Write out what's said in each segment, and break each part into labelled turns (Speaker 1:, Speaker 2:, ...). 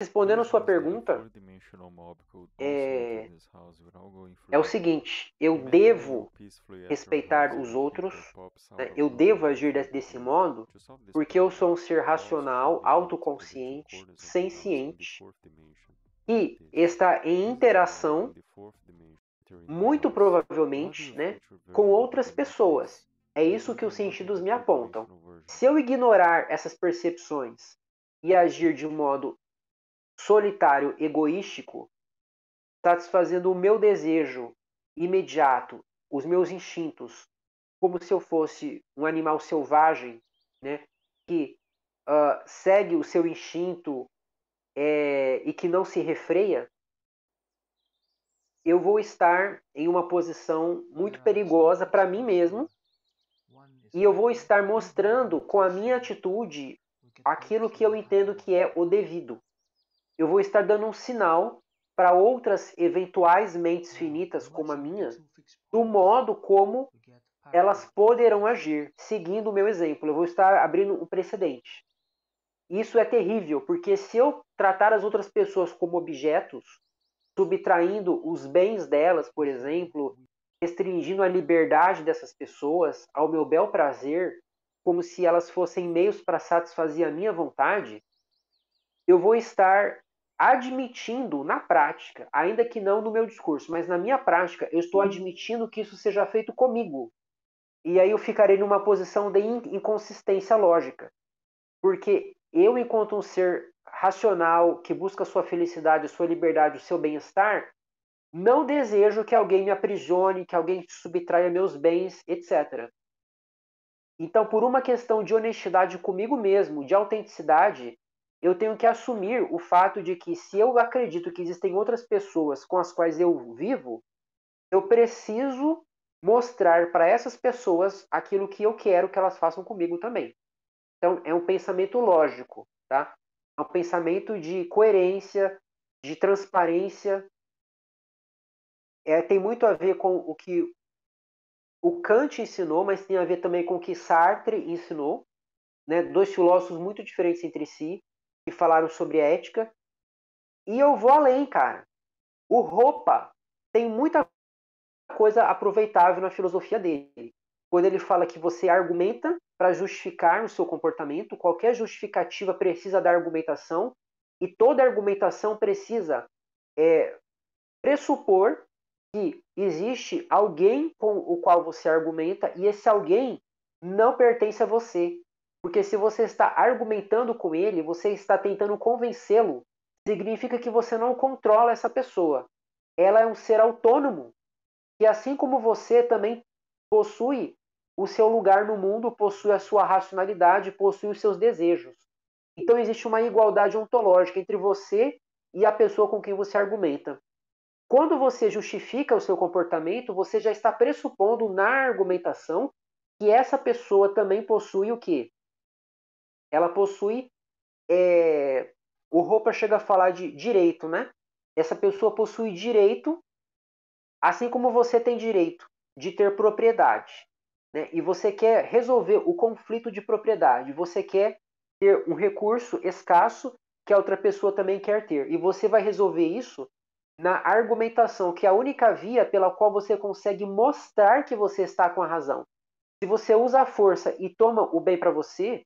Speaker 1: respondendo a
Speaker 2: Please
Speaker 1: sua
Speaker 2: use the
Speaker 1: pergunta,
Speaker 2: four-dimensional mob code also enter
Speaker 1: é,
Speaker 2: this house without going
Speaker 1: é o
Speaker 2: through it.
Speaker 1: seguinte: eu
Speaker 2: Imagine you
Speaker 1: devo
Speaker 2: peacefully at your house
Speaker 1: respeitar
Speaker 2: and
Speaker 1: os
Speaker 2: a
Speaker 1: outros,
Speaker 2: creeper pops out
Speaker 1: né?
Speaker 2: of
Speaker 1: Eu devo
Speaker 2: nowhere
Speaker 1: agir desse
Speaker 2: frantically.
Speaker 1: modo
Speaker 2: To solve this
Speaker 1: porque eu
Speaker 2: problem,
Speaker 1: sou um ser
Speaker 2: pause should
Speaker 1: racional,
Speaker 2: be connected to the
Speaker 1: autoconsciente,
Speaker 2: concordance of the house in the
Speaker 1: senciente
Speaker 2: fourth dimension. Like
Speaker 1: e
Speaker 2: this.
Speaker 1: está em
Speaker 2: This is a mob
Speaker 1: interação,
Speaker 2: in the fourth dimension entering the
Speaker 1: muito
Speaker 2: house. How do
Speaker 1: provavelmente,
Speaker 2: you
Speaker 1: né,
Speaker 2: future
Speaker 1: com
Speaker 2: version of a
Speaker 1: outras
Speaker 2: game like
Speaker 1: pessoas.
Speaker 2: this?
Speaker 1: É
Speaker 2: And
Speaker 1: isso que
Speaker 2: even
Speaker 1: os
Speaker 2: what if
Speaker 1: sentidos
Speaker 2: the
Speaker 1: me apontam.
Speaker 2: three-dimensional version?
Speaker 1: Se eu ignorar essas percepções e agir de um modo solitário, egoístico, satisfazendo o meu desejo imediato, os meus instintos, como se eu fosse um animal selvagem, né, que segue o seu instinto e que não se refreia, eu vou estar em uma posição muito perigosa para mim mesmo e eu vou estar mostrando com a minha atitude aquilo que eu entendo que é o devido. Eu vou estar dando um sinal para outras eventuais mentes finitas como a minha, do modo como elas poderão agir, seguindo o meu exemplo. Eu vou estar abrindo um precedente. Isso é terrível, porque se eu tratar as outras pessoas como objetos, subtraindo os bens delas, por exemplo, restringindo a liberdade dessas pessoas ao meu bel prazer, como se elas fossem meios para satisfazer a minha vontade, eu vou estar admitindo na prática, ainda que não no meu discurso, mas na minha prática, eu estou admitindo que isso seja feito comigo. E aí eu ficarei numa posição de inconsistência lógica. Porque eu, enquanto um ser racional que busca a sua felicidade, a sua liberdade, o seu bem-estar, não desejo que alguém me aprisione, que alguém subtraia meus bens, etc. Então, por uma questão de honestidade comigo mesmo, de autenticidade, eu tenho que assumir o fato de que se eu acredito que existem outras pessoas com as quais eu vivo, eu preciso mostrar para essas pessoas aquilo que eu quero que elas façam comigo também. Então, é um pensamento lógico, tá? É um pensamento de coerência, de transparência. Tem muito a ver com o que o Kant ensinou, mas tem a ver também com o que Sartre ensinou, né? Dois filósofos muito diferentes entre si, que falaram sobre ética. E eu vou além, cara. O Roupa tem muita coisa aproveitável na filosofia dele. Quando ele fala que você argumenta para justificar o seu comportamento, qualquer justificativa precisa da argumentação, e toda argumentação precisa pressupor que existe alguém com o qual você argumenta e esse alguém não pertence a você. Porque se você está argumentando com ele, você está tentando convencê-lo, significa que você não controla essa pessoa. Ela é um ser autônomo que, assim como você, também possui o seu lugar no mundo, possui a sua racionalidade, possui os seus desejos. Então existe uma igualdade ontológica entre você e a pessoa com quem você argumenta. Quando você justifica o seu comportamento, você já está pressupondo na argumentação que essa pessoa também possui o quê? Ela possui. O Roper chega a falar de direito, né? Essa pessoa possui direito, assim como você tem direito de ter propriedade. Né? E você quer resolver o conflito de propriedade, você quer ter um recurso escasso que a outra pessoa também quer ter. E você vai resolver isso na argumentação, que é a única via pela qual você consegue mostrar que você está com a razão. Se você usa a força e toma o bem para você,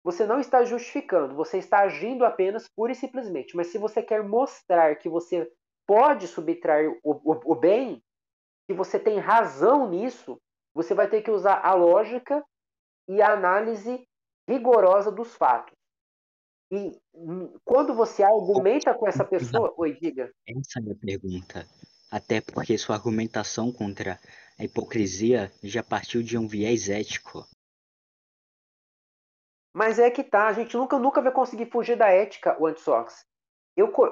Speaker 1: você não está justificando, você está agindo apenas pura e simplesmente. Mas se você quer mostrar que você pode subtrair o bem, que você tem razão nisso, você vai ter que usar a lógica e a análise rigorosa dos fatos. E quando você argumenta com essa pessoa. Oi, diga.
Speaker 3: Essa é a minha pergunta. Até porque sua argumentação contra a hipocrisia já partiu de um viés ético.
Speaker 1: Mas é que tá, a gente nunca vai conseguir fugir da ética, o Antissox.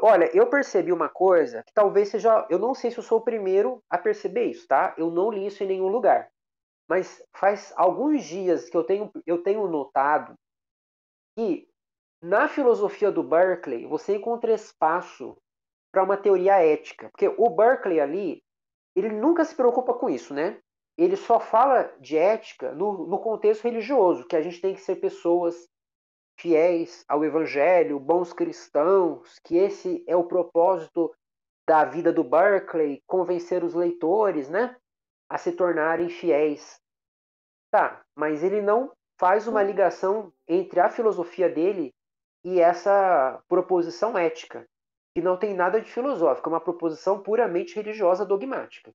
Speaker 1: Olha, eu percebi uma coisa que talvez seja. Eu não sei se eu sou o primeiro a perceber isso, tá? Eu não li isso em nenhum lugar. Mas faz alguns dias que eu tenho notado que na filosofia do Berkeley você encontra espaço para uma teoria ética. Porque o Berkeley ali, ele nunca se preocupa com isso, né? Ele só fala de ética no contexto religioso, que a gente tem que ser pessoas fiéis ao Evangelho, bons cristãos, que esse é o propósito da vida do Berkeley, convencer os leitores, né, a se tornarem fiéis. Tá, mas ele não faz uma ligação entre a filosofia dele e essa proposição ética, que não tem nada de filosófico, é uma proposição puramente religiosa dogmática.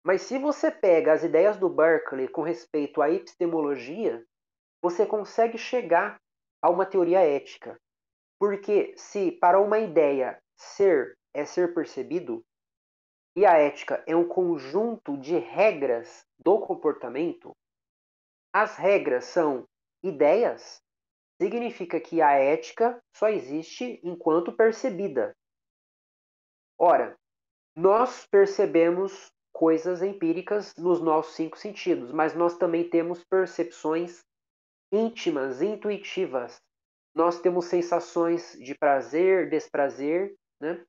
Speaker 1: Mas se você pega as ideias do Berkeley com respeito à epistemologia, você consegue chegar a uma teoria ética. Porque se para uma ideia ser é ser percebido, e a ética é um conjunto de regras do comportamento, as regras são ideias, significa que a ética só existe enquanto percebida. Ora, nós percebemos coisas empíricas nos nossos 5 sentidos, mas nós também temos percepções íntimas, intuitivas. Nós temos sensações de prazer, desprazer, né?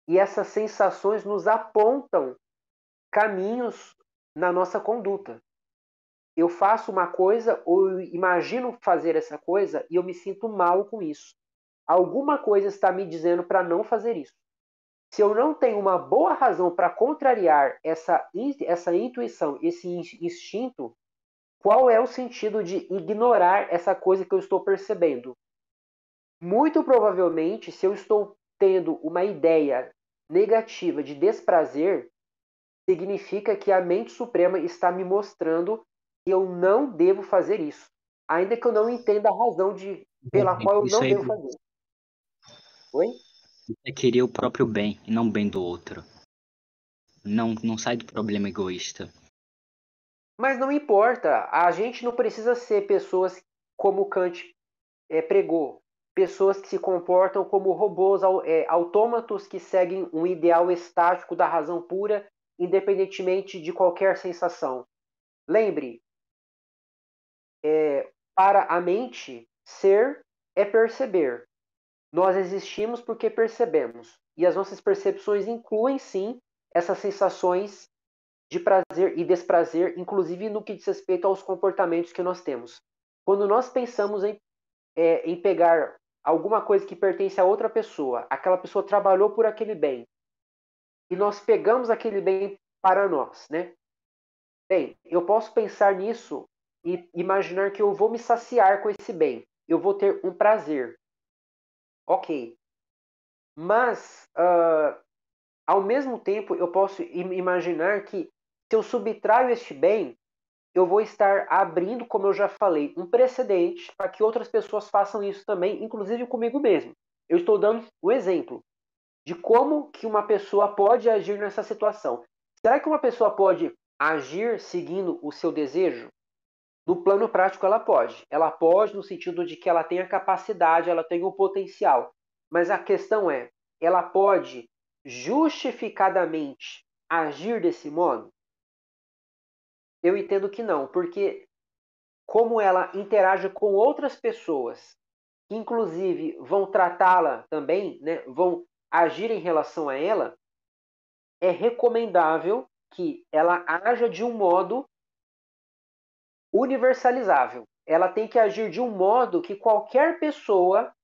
Speaker 1: E essas sensações nos apontam caminhos na nossa conduta. Eu faço uma coisa ou eu imagino fazer essa coisa e eu me sinto mal com isso. Alguma coisa está me dizendo para não fazer isso. Se eu não tenho uma boa razão para contrariar essa intuição, esse instinto, qual é o sentido de ignorar essa coisa que eu estou percebendo? Muito provavelmente, se eu estou tendo uma ideia negativa de desprazer, significa que a mente suprema está me mostrando que eu não devo fazer isso, ainda que eu não entenda a razão pela qual eu
Speaker 3: Isso
Speaker 1: não
Speaker 3: aí
Speaker 1: devo fazer. Oi?
Speaker 3: é querer o próprio bem e não o bem do outro. Não sai do problema egoísta.
Speaker 1: Mas não importa, a gente não precisa ser pessoas como Kant pregou, pessoas que se comportam como robôs autômatos que seguem um ideal estático da razão pura, independentemente de qualquer sensação. Lembre, para a mente, ser é perceber. Nós existimos porque percebemos. E as nossas percepções incluem, sim, essas sensações de prazer e desprazer, inclusive no que diz respeito aos comportamentos que nós temos. Quando nós pensamos em pegar alguma coisa que pertence a outra pessoa, aquela pessoa trabalhou por aquele bem, e nós pegamos aquele bem para nós, né? Bem, eu posso pensar nisso e imaginar que eu vou me saciar com esse bem, eu vou ter um prazer. Ok. Mas, ao mesmo tempo, eu posso imaginar que se eu subtraio este bem, eu vou estar abrindo, como eu já falei, um precedente para que outras pessoas façam isso também, inclusive comigo mesmo. Eu estou dando o exemplo de como que uma pessoa pode agir nessa situação. Será que uma pessoa pode agir seguindo o seu desejo? No plano prático, ela pode. Ela pode no sentido de que ela tem a capacidade, ela tem o potencial. Mas a questão é, ela pode justificadamente agir desse modo? Eu entendo que não, porque como ela interage com outras pessoas, que inclusive vão tratá-la também, né, vão agir em relação a ela, é recomendável que ela haja de um modo universalizável. Ela tem que agir de um modo que qualquer pessoa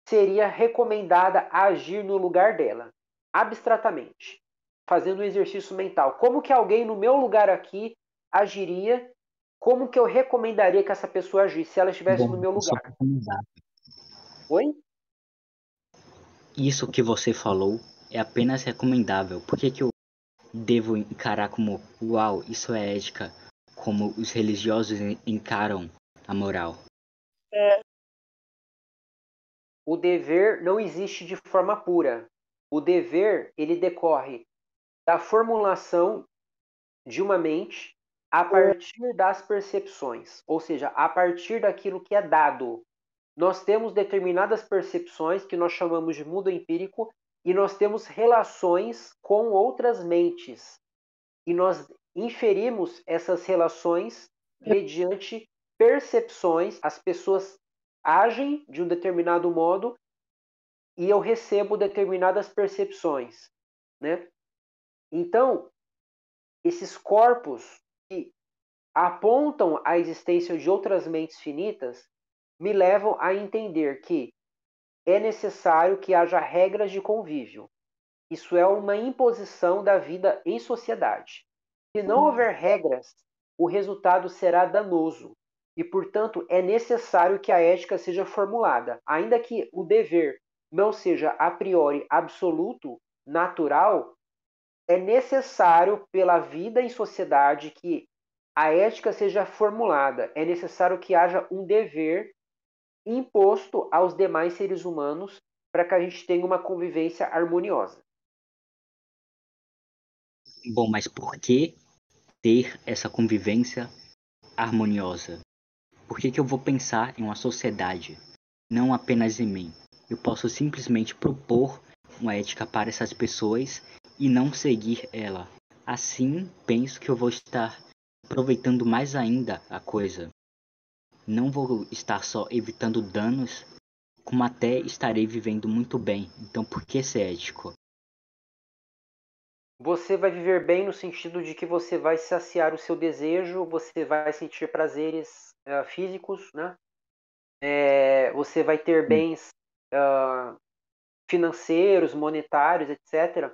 Speaker 1: seria recomendada a agir no lugar dela, abstratamente, fazendo um exercício mental. Como que alguém no meu lugar aqui agiria? Como que eu recomendaria que essa pessoa agisse se ela estivesse no
Speaker 3: Bom,
Speaker 1: meu
Speaker 3: isso
Speaker 1: lugar?
Speaker 3: é recomendável.
Speaker 1: Oi?
Speaker 3: Isso que você falou é apenas recomendável. Por que eu devo encarar como, uau, isso é ética, como os religiosos encaram a moral?
Speaker 1: O dever não existe de forma pura. O dever, ele decorre da formulação de uma mente a partir das percepções, ou seja, a partir daquilo que é dado. Nós temos determinadas percepções que nós chamamos de mundo empírico e nós temos relações com outras mentes. E nós inferimos essas relações mediante percepções. As pessoas agem de um determinado modo e eu recebo determinadas percepções, né? Então, esses corpos que apontam a existência de outras mentes finitas, me levam a entender que é necessário que haja regras de convívio. Isso é uma imposição da vida em sociedade. Se não houver regras, o resultado será danoso. E, portanto, é necessário que a ética seja formulada. Ainda que o dever não seja a priori absoluto, natural, é necessário pela vida em sociedade que a ética seja formulada. É necessário que haja um dever imposto aos demais seres humanos para que a gente tenha uma convivência harmoniosa.
Speaker 3: Bom, mas por que ter essa convivência harmoniosa? Por que que eu vou pensar em uma sociedade, não apenas em mim? Eu posso simplesmente propor uma ética para essas pessoas e não seguir ela. Assim, penso que eu vou estar aproveitando mais ainda a coisa. Não vou estar só evitando danos, como até estarei vivendo muito bem. Então, por que ser ético?
Speaker 1: Você vai viver bem no sentido de que você vai saciar o seu desejo, você vai sentir prazeres físicos, né? Você vai ter bens financeiros, monetários, etc.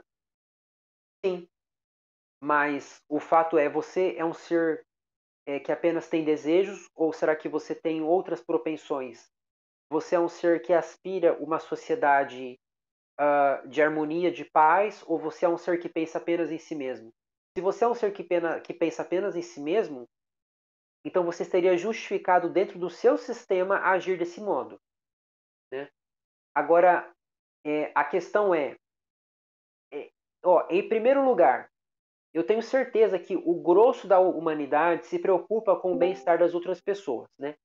Speaker 1: Sim, mas o fato é, você é um ser que apenas tem desejos ou será que você tem outras propensões? Você é um ser que aspira uma sociedade de harmonia, de paz, ou você é um ser que pensa apenas em si mesmo? Se você é um ser que pensa apenas em si mesmo, então você estaria justificado dentro do seu sistema a agir desse modo, né? Agora, a questão em primeiro lugar, eu tenho certeza que o grosso da humanidade se preocupa com o bem-estar das outras pessoas, né?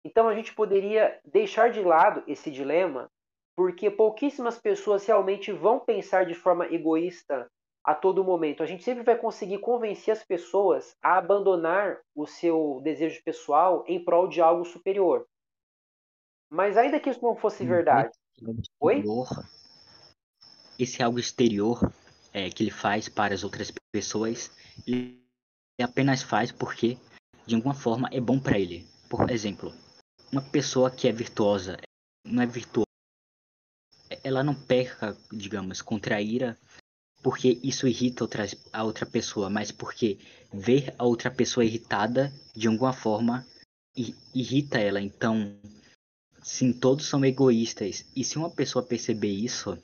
Speaker 1: Então a gente poderia deixar de lado esse dilema, porque pouquíssimas pessoas realmente vão pensar de forma egoísta a todo momento. A gente sempre vai conseguir convencer as pessoas a abandonar o seu desejo pessoal em prol de algo superior. Mas ainda que isso não fosse verdade. Oi?
Speaker 3: Esse algo exterior que ele faz para as outras pessoas, ele apenas faz porque, de alguma forma, é bom para ele. Por exemplo, uma pessoa que é virtuosa, não é virtuosa, ela não peca, digamos, contra a ira porque isso irrita a outra pessoa, mas porque ver a outra pessoa irritada, de alguma forma, irrita ela. Então, sim, todos são egoístas. E se uma pessoa perceber isso,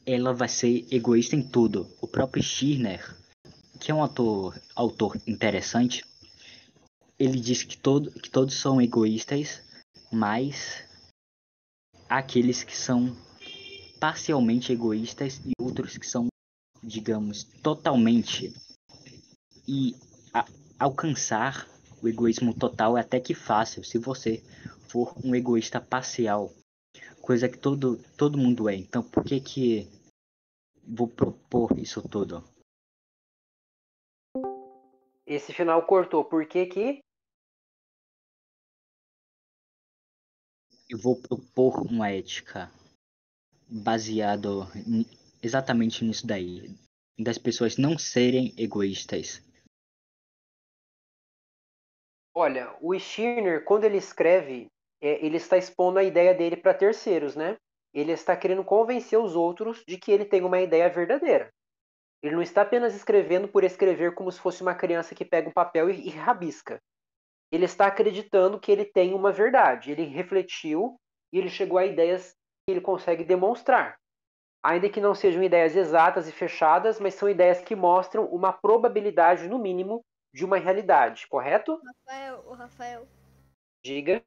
Speaker 3: ela vai ser egoísta em tudo. O próprio Stirner, que é um autor interessante, ele diz que todos são egoístas, mas há aqueles que são parcialmente egoístas e outros que são, digamos, totalmente. E alcançar o egoísmo total é até que fácil se você for um egoísta parcial, coisa que todo mundo é. Então, por que que vou propor isso tudo?
Speaker 1: Esse final cortou. Por que que?
Speaker 3: Eu vou propor uma ética baseado exatamente nisso daí, das pessoas não serem egoístas.
Speaker 1: Olha, o Stirner, quando ele escreve, ele está expondo a ideia dele para terceiros, né? Ele está querendo convencer os outros de que ele tem uma ideia verdadeira. Ele não está apenas escrevendo por escrever como se fosse uma criança que pega um papel e rabisca. Ele está acreditando que ele tem uma verdade. Ele refletiu e ele chegou a ideias que ele consegue demonstrar. Ainda que não sejam ideias exatas e fechadas, mas são ideias que mostram uma probabilidade, no mínimo, de uma realidade, correto?
Speaker 4: Rafael,
Speaker 1: Diga.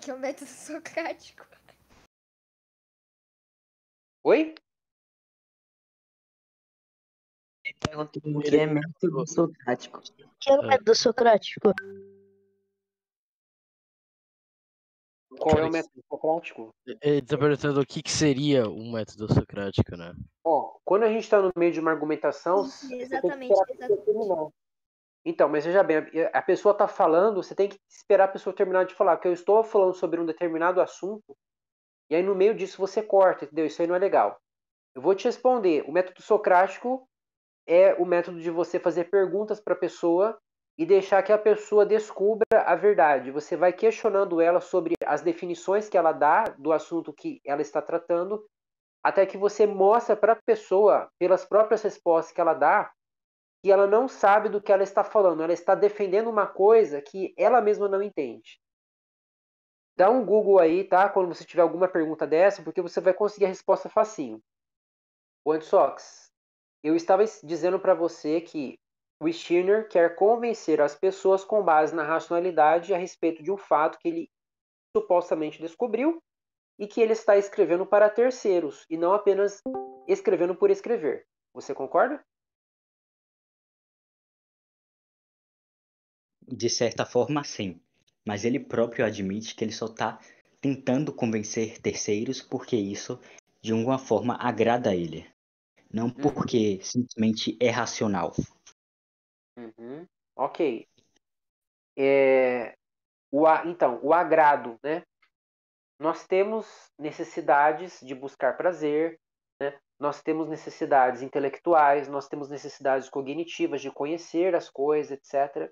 Speaker 4: que é o método socrático.
Speaker 1: Oi?
Speaker 5: Perguntou o que é método socrático. O que é o método socrático?
Speaker 1: Qual é o método socrático?
Speaker 2: Ele está perguntando o que seria um método socrático, né?
Speaker 1: Quando a gente está no meio de uma argumentação,
Speaker 4: Sim,
Speaker 1: você tem que
Speaker 4: exatamente,
Speaker 1: esperar a pessoa terminar. Então, mas veja bem, a pessoa está falando, você tem que esperar a pessoa terminar de falar, porque eu estou falando sobre um determinado assunto, e aí no meio disso você corta, entendeu? Isso aí não é legal. Eu vou te responder. O método socrático é o método de você fazer perguntas para a pessoa e deixar que a pessoa descubra a verdade. Você vai questionando ela sobre as definições que ela dá do assunto que ela está tratando, até que você mostra para a pessoa, pelas próprias respostas que ela dá, que ela não sabe do que ela está falando. Ela está defendendo uma coisa que ela mesma não entende. Dá um Google aí, tá? Quando você tiver alguma pergunta dessa, porque você vai conseguir a resposta facinho. O Antsox, eu estava dizendo para você que o Stirner quer convencer as pessoas com base na racionalidade a respeito de um fato que ele supostamente descobriu e que ele está escrevendo para terceiros e não apenas escrevendo por escrever. Você concorda?
Speaker 3: De certa forma, sim. Mas ele próprio admite que ele só está tentando convencer terceiros porque isso, de alguma forma, agrada a ele. Não porque simplesmente é racional.
Speaker 1: Uhum. Ok. Então, o agrado, né? Nós temos necessidades de buscar prazer, né? Nós temos necessidades intelectuais, nós temos necessidades cognitivas de conhecer as coisas, etc.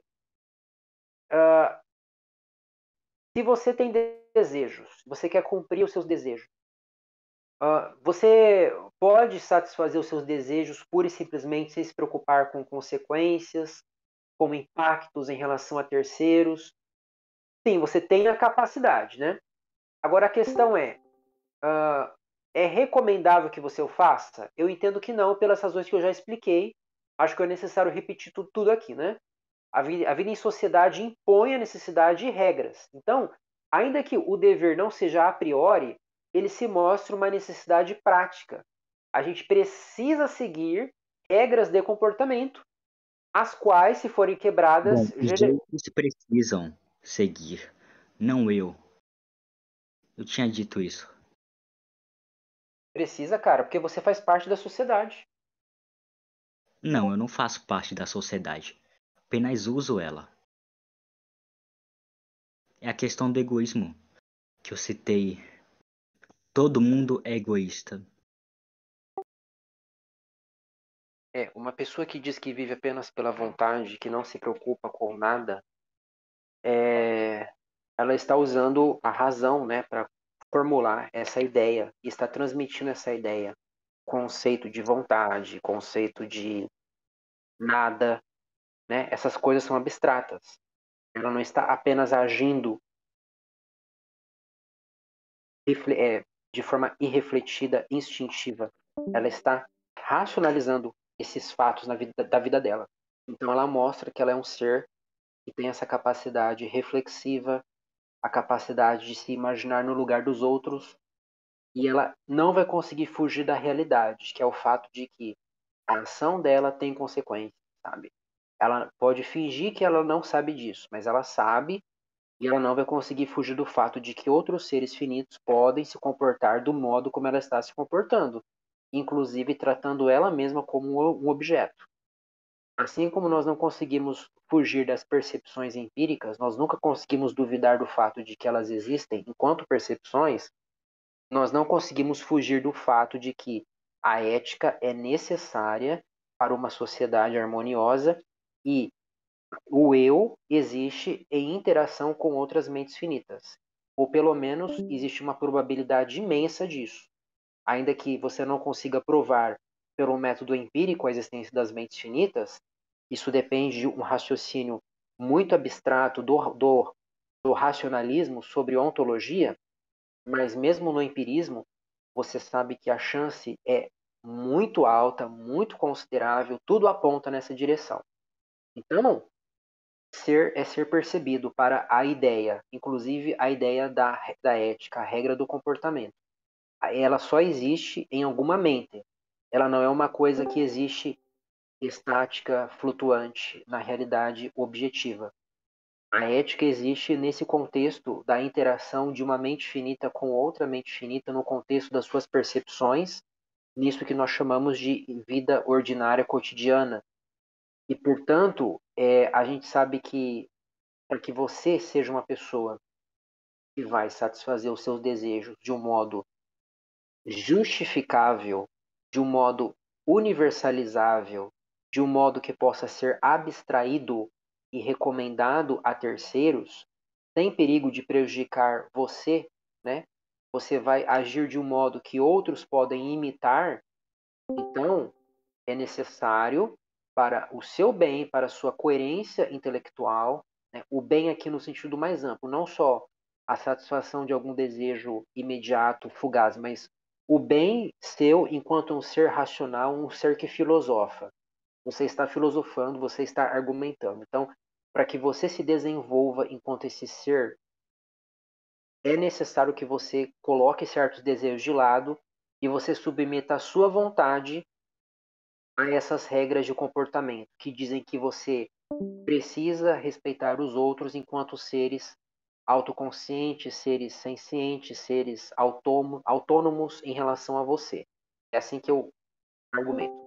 Speaker 1: Se você tem desejos, você quer cumprir os seus desejos, você pode satisfazer os seus desejos pura e simplesmente sem se preocupar com consequências, com impactos em relação a terceiros. Sim, você tem a capacidade, né? Agora a questão é recomendável que você o faça? Eu entendo que não, pelas razões que eu já expliquei. Acho que é necessário repetir tudo aqui, né? A vida em sociedade impõe a necessidade de regras. Então, ainda que o dever não seja a priori, ele se mostra uma necessidade prática. A gente precisa seguir regras de comportamento, as quais, se forem
Speaker 3: Bom,
Speaker 1: quebradas,
Speaker 3: os outros precisam seguir, não eu. Eu tinha dito isso.
Speaker 1: precisa, cara, porque você faz parte da sociedade.
Speaker 3: Não, eu não faço parte da sociedade. Apenas uso ela. É a questão do egoísmo que eu citei. Todo mundo é egoísta.
Speaker 1: Uma pessoa que diz que vive apenas pela vontade, que não se preocupa com nada, ela está usando a razão, né, para formular essa ideia, e está transmitindo essa ideia. Conceito de vontade, conceito de nada, né? Essas coisas são abstratas. Ela não está apenas agindo de forma irrefletida, instintiva. Ela está racionalizando esses fatos da vida dela. Então ela mostra que ela é um ser que tem essa capacidade reflexiva, a capacidade de se imaginar no lugar dos outros, e ela não vai conseguir fugir da realidade, que é o fato de que a ação dela tem consequências, sabe? Ela pode fingir que ela não sabe disso, mas ela sabe e ela não vai conseguir fugir do fato de que outros seres finitos podem se comportar do modo como ela está se comportando, inclusive tratando ela mesma como um objeto. Assim como nós não conseguimos fugir das percepções empíricas, nós nunca conseguimos duvidar do fato de que elas existem enquanto percepções, nós não conseguimos fugir do fato de que a ética é necessária para uma sociedade harmoniosa e o eu existe em interação com outras mentes finitas. Ou pelo menos existe uma probabilidade imensa disso. Ainda que você não consiga provar pelo método empírico a existência das mentes finitas, isso depende de um raciocínio muito abstrato do racionalismo sobre ontologia, mas mesmo no empirismo, você sabe que a chance é muito alta, muito considerável, tudo aponta nessa direção. Então, ser é ser percebido para a ideia, inclusive a ideia da ética, a regra do comportamento. Ela só existe em alguma mente. Ela não é uma coisa que existe estática, flutuante, na realidade objetiva. A ética existe nesse contexto da interação de uma mente finita com outra mente finita no contexto das suas percepções, nisso que nós chamamos de vida ordinária cotidiana. E, portanto, a gente sabe que para que você seja uma pessoa que vai satisfazer os seus desejos de um modo justificável, de um modo universalizável, de um modo que possa ser abstraído e recomendado a terceiros, sem perigo de prejudicar você, né? Você vai agir de um modo que outros podem imitar, então é necessário para o seu bem, para a sua coerência intelectual, né? O bem aqui no sentido mais amplo, não só a satisfação de algum desejo imediato, fugaz, mas o bem seu enquanto um ser racional, um ser que filosofa. Você está filosofando, você está argumentando. Então, para que você se desenvolva enquanto esse ser, é necessário que você coloque certos desejos de lado e você submeta a sua vontade a essas regras de comportamento que dizem que você precisa respeitar os outros enquanto seres autoconscientes, seres sencientes, seres autônomos em relação a você. É assim que eu argumento.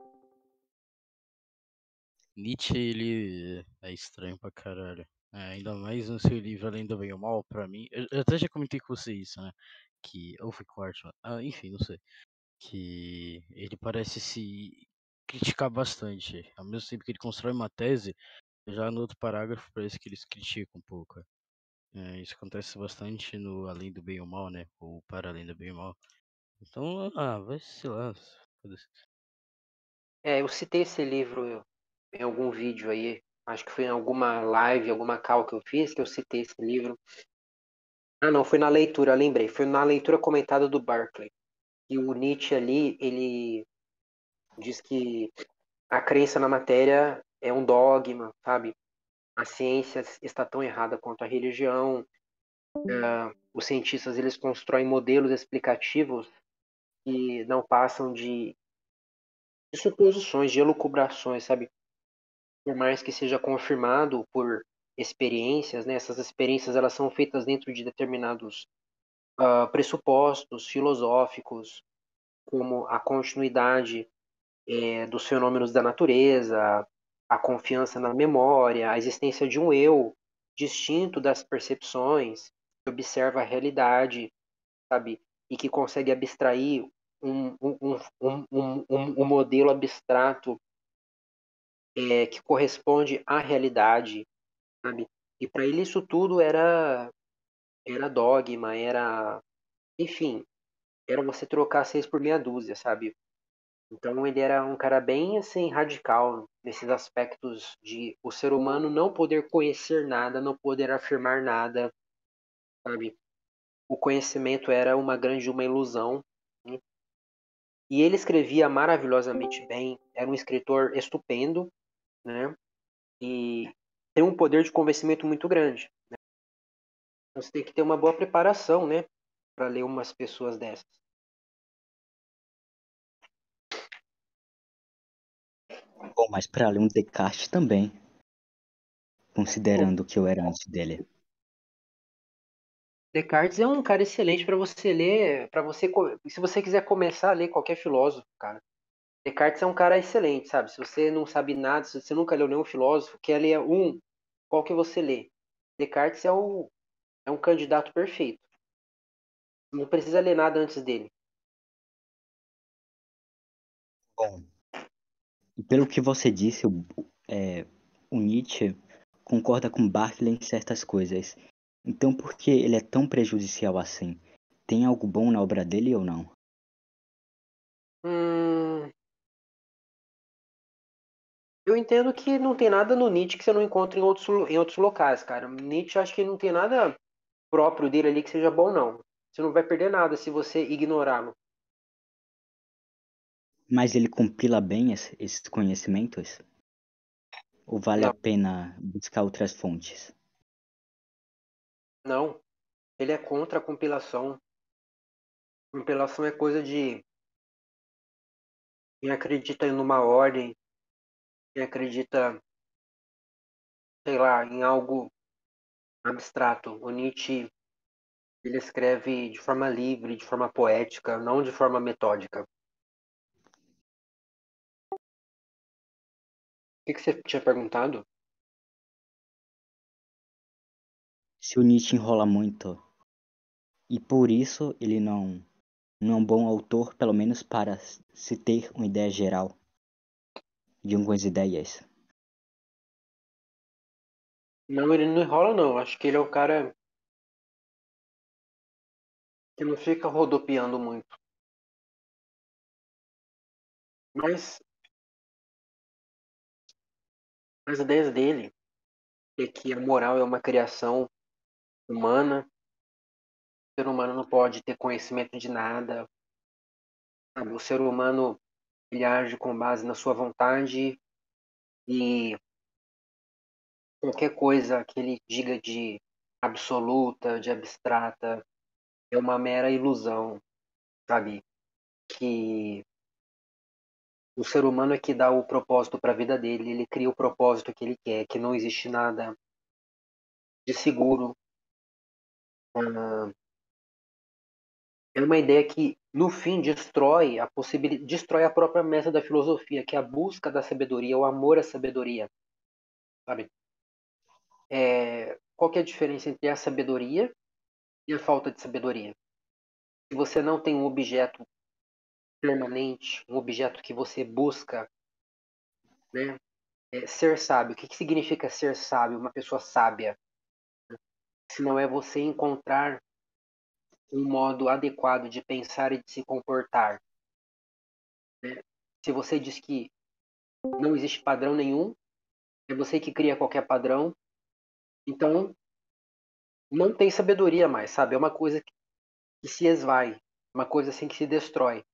Speaker 2: Nietzsche, ele é estranho pra caralho. Ainda mais no seu livro Além do Bem e o Mal, pra mim. Eu até já comentei com você isso, né? Ou foi com o Arthur. Enfim, não sei. Que ele parece se criticar bastante. Ao mesmo tempo que ele constrói uma tese, já no outro parágrafo parece que ele se critica um pouco. Isso acontece bastante no Além do Bem e o Mal, né? Ou Para Além do Bem e o Mal. Então, vai se lá. Foda-se.
Speaker 1: Eu citei esse livro em algum vídeo aí, acho que foi em alguma live, alguma call que eu fiz, que eu citei esse livro. Não, foi na leitura, lembrei, foi na leitura comentada do Barclay. E o Nietzsche ali, ele diz que a crença na matéria é um dogma, sabe? A ciência está tão errada quanto a religião. Os cientistas, eles constroem modelos explicativos que não passam de suposições, de elucubrações, sabe? Por mais que seja confirmado por experiências, né? Essas experiências elas são feitas dentro de determinados pressupostos filosóficos, como a continuidade dos fenômenos da natureza, a confiança na memória, a existência de um eu distinto das percepções, que observa a realidade, sabe? E que consegue abstrair um modelo abstrato que corresponde à realidade, sabe? E para ele isso tudo era dogma, enfim, era você trocar seis por meia dúzia, sabe? Então ele era um cara bem assim radical nesses aspectos de o ser humano não poder conhecer nada, não poder afirmar nada, sabe? O conhecimento era uma ilusão, né? E ele escrevia maravilhosamente bem, era um escritor estupendo, né? E tem um poder de convencimento muito grande. Então, você tem que ter uma boa preparação, né, para ler umas pessoas dessas.
Speaker 3: Bom, mas para ler um Descartes também, considerando que eu era antes dele.
Speaker 1: Descartes é um cara excelente para você ler, se você quiser começar a ler qualquer filósofo, cara. Descartes é um cara excelente, sabe? Se você não sabe nada, se você nunca leu nenhum filósofo, quer ler qual que você lê? Descartes é um candidato perfeito. Não precisa ler nada antes dele.
Speaker 3: Bom, e pelo que você disse, o Nietzsche concorda com Barclay em certas coisas. Então por que ele é tão prejudicial assim? Tem algo bom na obra dele ou não?
Speaker 1: Hum, eu entendo que não tem nada no Nietzsche que você não encontra em outros locais, cara. Nietzsche acho que não tem nada próprio dele ali que seja bom, não. Você não vai perder nada se você ignorá-lo.
Speaker 3: Mas ele compila bem esses conhecimentos? Ou vale a
Speaker 1: Não,
Speaker 3: pena buscar outras fontes?
Speaker 1: não. Ele é contra a compilação. Compilação é coisa de quem acredita numa ordem, quem acredita, sei lá, em algo abstrato. O Nietzsche, ele escreve de forma livre, de forma poética, não de forma metódica. O que você tinha perguntado?
Speaker 3: Se o Nietzsche enrola muito, e por isso ele não é um bom autor, pelo menos para se ter uma ideia geral de algumas ideias.
Speaker 1: Não, ele não enrola, não. Acho que ele é o cara que não fica rodopiando muito. Mas as ideias dele é que a moral é uma criação humana, o ser humano não pode ter conhecimento de nada, sabe? O ser humano ele age com base na sua vontade e qualquer coisa que ele diga de absoluta, de abstrata, é uma mera ilusão, sabe? Que o ser humano é que dá o propósito para a vida dele, ele cria o propósito que ele quer, que não existe nada de seguro. É uma ideia que, no fim, destrói a própria meta da filosofia, que é a busca da sabedoria, o amor à sabedoria, sabe? Qual que é a diferença entre a sabedoria e a falta de sabedoria? Se você não tem um objeto permanente, um objeto que você busca, né? Ser sábio. O que significa ser sábio? Uma pessoa sábia. Se não é você encontrar um modo adequado de pensar e de se comportar. Né? Se você diz que não existe padrão nenhum, é você que cria qualquer padrão, então não tem sabedoria mais, sabe? É uma coisa que se esvai, uma coisa assim que se destrói.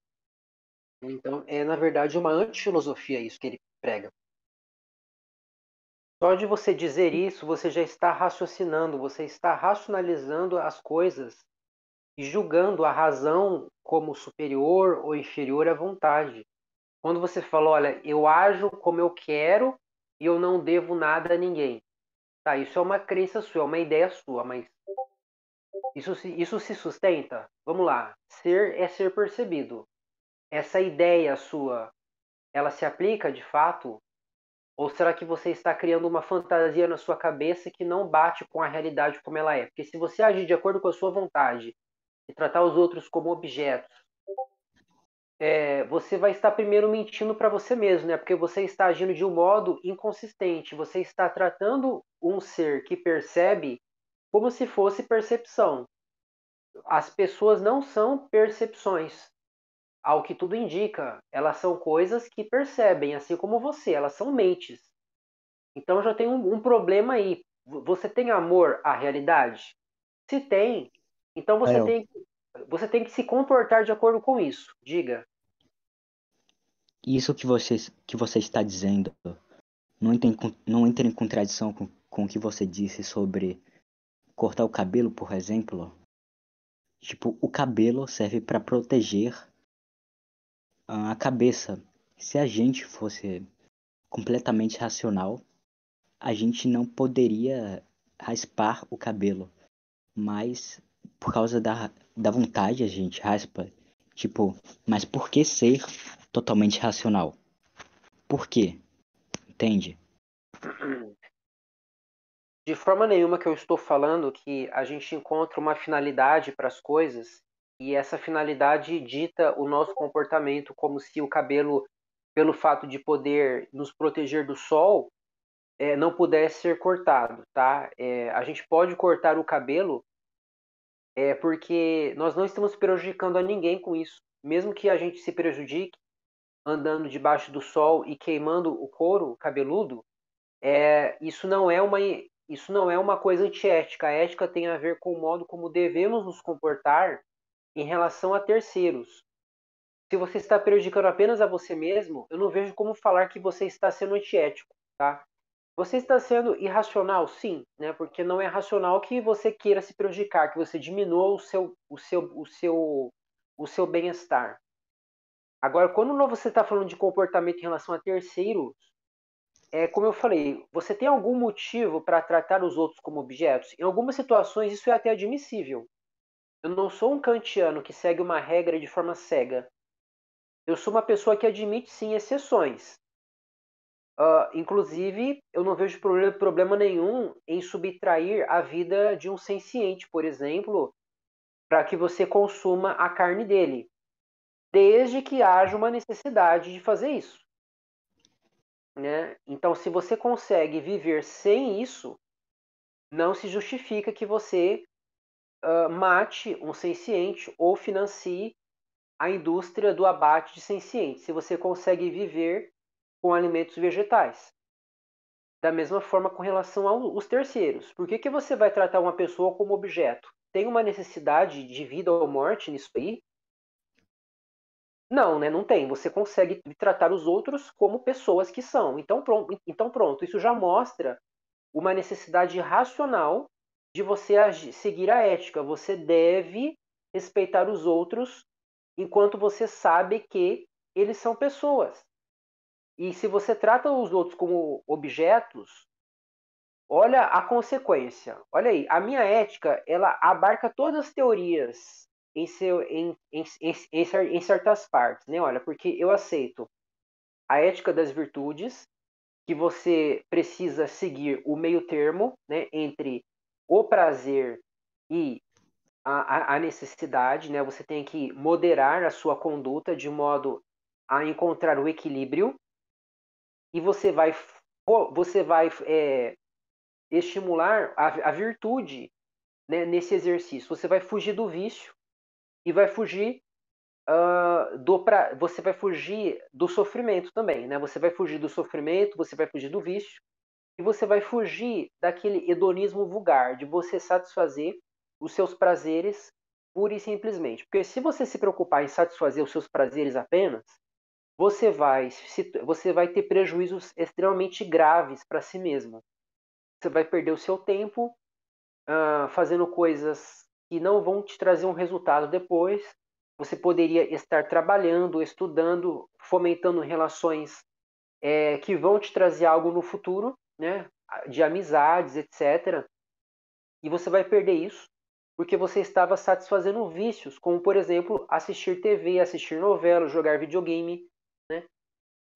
Speaker 1: Então é, na verdade, uma antifilosofia isso que ele prega. Só de você dizer isso, você já está raciocinando, você está racionalizando as coisas e julgando a razão como superior ou inferior à vontade. Quando você fala, olha, eu ajo como eu quero e eu não devo nada a ninguém. Tá, isso é uma crença sua, é uma ideia sua, mas isso se sustenta? Vamos lá. Ser é ser percebido. Essa ideia sua, ela se aplica de fato? Ou será que você está criando uma fantasia na sua cabeça que não bate com a realidade como ela é? Porque se você agir de acordo com a sua vontade e tratar os outros como objetos, você vai estar primeiro mentindo para você mesmo, né? Porque você está agindo de um modo inconsistente. Você está tratando um ser que percebe como se fosse percepção. As pessoas não são percepções. Ao que tudo indica, elas são coisas que percebem, assim como você, elas são mentes. Então já tem um problema aí. Você tem amor à realidade? Se tem, então
Speaker 3: Rafael,
Speaker 1: você tem que se comportar de acordo com isso. Diga.
Speaker 3: isso que você está dizendo não entra em contradição com o que você disse sobre cortar o cabelo, por exemplo? Tipo, o cabelo serve para proteger a cabeça. Se a gente fosse completamente racional, a gente não poderia raspar o cabelo. Mas por causa da vontade a gente raspa. Tipo, mas por que ser totalmente racional? Por quê? Entende?
Speaker 1: De forma nenhuma que eu estou falando que a gente encontra uma finalidade para as coisas e essa finalidade dita o nosso comportamento, como se o cabelo, pelo fato de poder nos proteger do sol, não pudesse ser cortado, tá? A gente pode cortar o cabelo porque nós não estamos prejudicando a ninguém com isso. Mesmo que a gente se prejudique andando debaixo do sol e queimando o couro cabeludo, isso não é uma coisa antiética. A ética tem a ver com o modo como devemos nos comportar em relação a terceiros. Se você está prejudicando apenas a você mesmo, eu não vejo como falar que você está sendo antiético, tá? Você está sendo irracional, sim, né? Porque não é racional que você queira se prejudicar, que você diminua o seu bem-estar. Agora, quando você está falando de comportamento em relação a terceiros, como eu falei, você tem algum motivo para tratar os outros como objetos? Em algumas situações isso é até admissível. Eu não sou um kantiano que segue uma regra de forma cega. Eu sou uma pessoa que admite sim exceções. Inclusive, eu não vejo problema nenhum em subtrair a vida de um senciente, por exemplo, para que você consuma a carne dele, desde que haja uma necessidade de fazer isso. Né? Então, se você consegue viver sem isso, não se justifica que você mate um senciente ou financie a indústria do abate de sencientes, se você consegue viver com alimentos vegetais. Da mesma forma com relação aos terceiros. Por que você vai tratar uma pessoa como objeto? Tem uma necessidade de vida ou morte nisso aí? Não, né? Não tem. Você consegue tratar os outros como pessoas que são. Então pronto. Isso já mostra uma necessidade racional de você seguir a ética. Você deve respeitar os outros enquanto você sabe que eles são pessoas. E se você trata os outros como objetos, olha a consequência. Olha aí, a minha ética, ela abarca todas as teorias em certas partes, né? Olha, porque eu aceito a ética das virtudes, que você precisa seguir o meio termo, né, entre o prazer e a necessidade, né? Você tem que moderar a sua conduta de modo a encontrar o equilíbrio e você vai estimular a virtude, né, nesse exercício. Você vai fugir do vício e vai fugir você vai fugir do sofrimento também, né? Você vai fugir do sofrimento, você vai fugir do vício e você vai fugir daquele hedonismo vulgar de você satisfazer os seus prazeres pura e simplesmente. Porque se você se preocupar em satisfazer os seus prazeres apenas, você vai ter prejuízos extremamente graves para si mesmo. Você vai perder o seu tempo fazendo coisas que não vão te trazer um resultado depois. Você poderia estar trabalhando, estudando, fomentando relações que vão te trazer algo no futuro, né? De amizades, etc. E você vai perder isso porque você estava satisfazendo vícios, como, por exemplo, assistir TV, assistir novela, jogar videogame, né?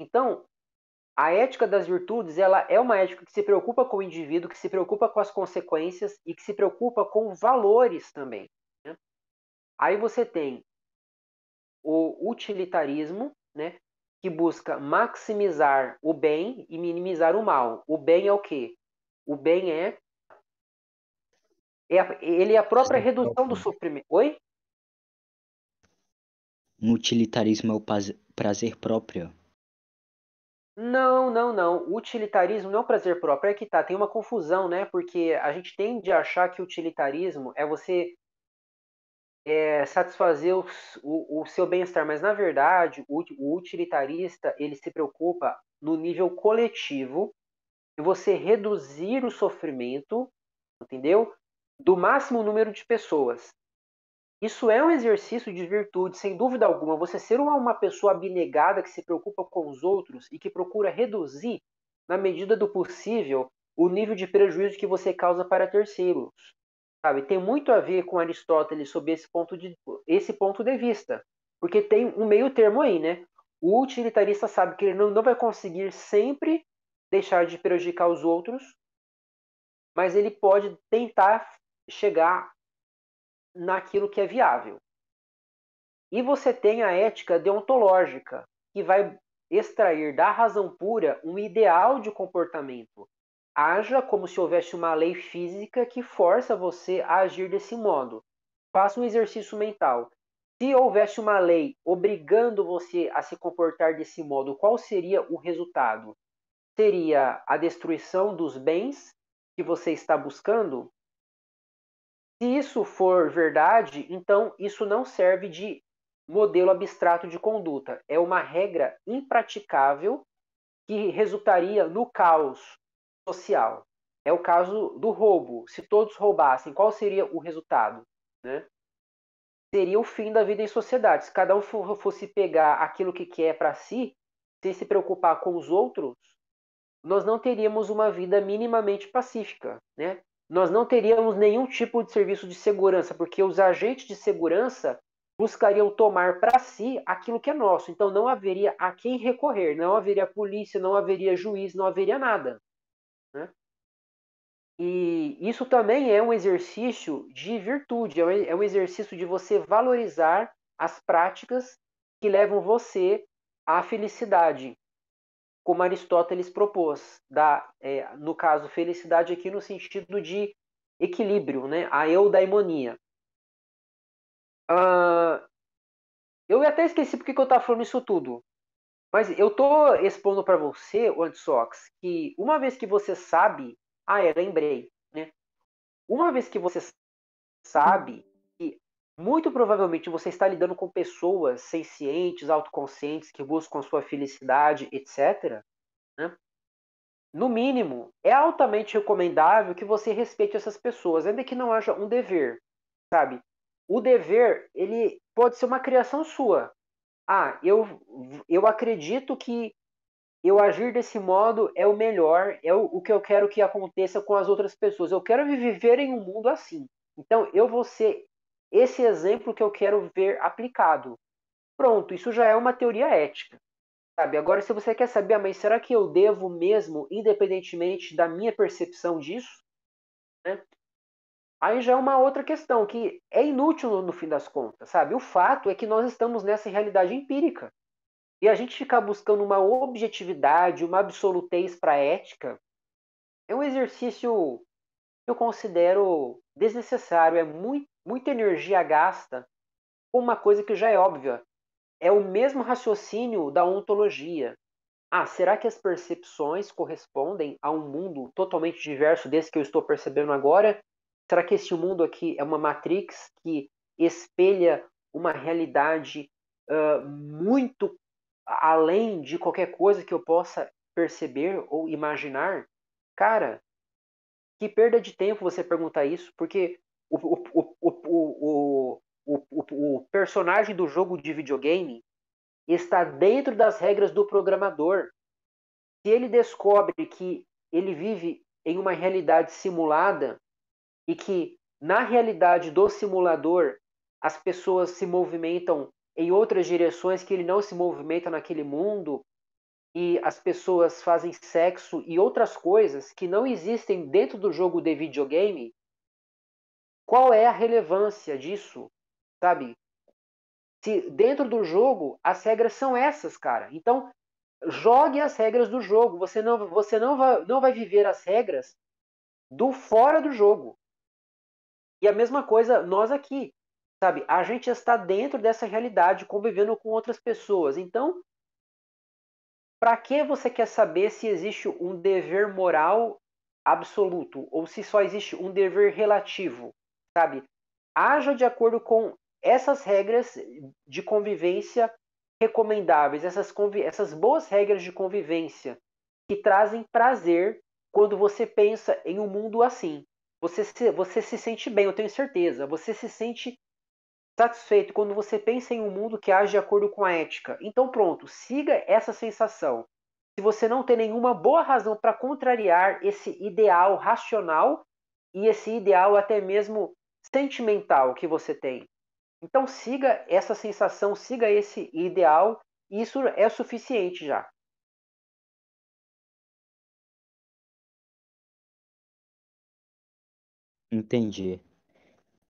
Speaker 1: Então, a ética das virtudes, ela é uma ética que se preocupa com o indivíduo, que se preocupa com as consequências e que se preocupa com valores também, né? Aí você tem o utilitarismo, né, que busca maximizar o bem e minimizar o mal. O bem é o quê? O bem ele é a própria redução do sofrimento. Oi?
Speaker 3: No utilitarismo é o prazer próprio.
Speaker 1: Não, não, não. O utilitarismo não é um prazer próprio. É que tá, tem uma confusão, né? Porque a gente tende a achar que o utilitarismo é você satisfazer o seu bem-estar, mas na verdade o utilitarista ele se preocupa no nível coletivo de você reduzir o sofrimento, entendeu? Do máximo número de pessoas. Isso é um exercício de virtude, sem dúvida alguma. Você ser uma pessoa abnegada que se preocupa com os outros e que procura reduzir, na medida do possível, o nível de prejuízo que você causa para terceiros. Sabe? Tem muito a ver com Aristóteles sob esse ponto de vista. Porque tem um meio termo aí, né? O utilitarista sabe que ele não vai conseguir sempre deixar de prejudicar os outros, mas ele pode tentar chegar naquilo que é viável. E você tem a ética deontológica, que vai extrair da razão pura um ideal de comportamento. Haja como se houvesse uma lei física que força você a agir desse modo. Faça um exercício mental. Se houvesse uma lei obrigando você a se comportar desse modo, qual seria o resultado? Seria a destruição dos bens que você está buscando? Se isso for verdade, então isso não serve de modelo abstrato de conduta. É uma regra impraticável que resultaria no caos social. É o caso do roubo. Se todos roubassem, qual seria o resultado? Né? Seria o fim da vida em sociedade. Se cada um fosse pegar aquilo que quer para si, sem se preocupar com os outros, nós não teríamos uma vida minimamente pacífica, né? Nós não teríamos nenhum tipo de serviço de segurança, porque os agentes de segurança buscariam tomar para si aquilo que é nosso. Então não haveria a quem recorrer, não haveria polícia, não haveria juiz, não haveria nada, né? E isso também é um exercício de virtude, é um exercício de você valorizar as práticas que levam você à felicidade, como Aristóteles propôs, no caso, felicidade aqui no sentido de equilíbrio, né? A eudaimonia. Eu até esqueci porque que eu estava falando isso tudo. Mas eu tô expondo para você, o Antsox, que uma vez que você sabe. Lembrei, né? Uma vez que você sabe que muito provavelmente você está lidando com pessoas sencientes, autoconscientes, que buscam a sua felicidade, etc., né? No mínimo, é altamente recomendável que você respeite essas pessoas, ainda que não haja um dever, sabe? O dever, ele pode ser uma criação sua. Eu acredito que eu agir desse modo é o melhor, é o que eu quero que aconteça com as outras pessoas. Eu quero viver em um mundo assim. Então, eu vou ser esse exemplo que eu quero ver aplicado. Pronto, isso já é uma teoria ética, sabe? Agora, se você quer saber, mas será que eu devo mesmo, independentemente da minha percepção disso, né? Aí já é uma outra questão, que é inútil no fim das contas, sabe? O fato é que nós estamos nessa realidade empírica. E a gente ficar buscando uma objetividade, uma absolutez para a ética, é um exercício que eu considero desnecessário. É muita energia gasta com uma coisa que já é óbvia. É o mesmo raciocínio da ontologia. Será que as percepções correspondem a um mundo totalmente diverso desse que eu estou percebendo agora? Será que esse mundo aqui é uma matrix que espelha uma realidade muito além de qualquer coisa que eu possa perceber ou imaginar? Cara, que perda de tempo você perguntar isso, porque o personagem do jogo de videogame está dentro das regras do programador. Se ele descobre que ele vive em uma realidade simulada e que na realidade do simulador as pessoas se movimentam em outras direções que ele não se movimenta naquele mundo e as pessoas fazem sexo e outras coisas que não existem dentro do jogo de videogame, qual é a relevância disso, sabe? Se dentro do jogo as regras são essas, cara. Então, jogue as regras do jogo. Você não vai viver as regras do fora do jogo. E a mesma coisa nós aqui, sabe? A gente está dentro dessa realidade, convivendo com outras pessoas. Então, para que você quer saber se existe um dever moral absoluto ou se só existe um dever relativo, sabe? Haja de acordo com essas regras de convivência recomendáveis, essas boas regras de convivência que trazem prazer quando você pensa em um mundo assim. Você se sente bem, eu tenho certeza. Você se sente satisfeito quando você pensa em um mundo que age de acordo com a ética. Então, pronto, siga essa sensação. Se você não tem nenhuma boa razão para contrariar esse ideal racional e esse ideal até mesmo sentimental que você tem. Então, siga essa sensação, siga esse ideal, e isso é suficiente já.
Speaker 3: Entendi.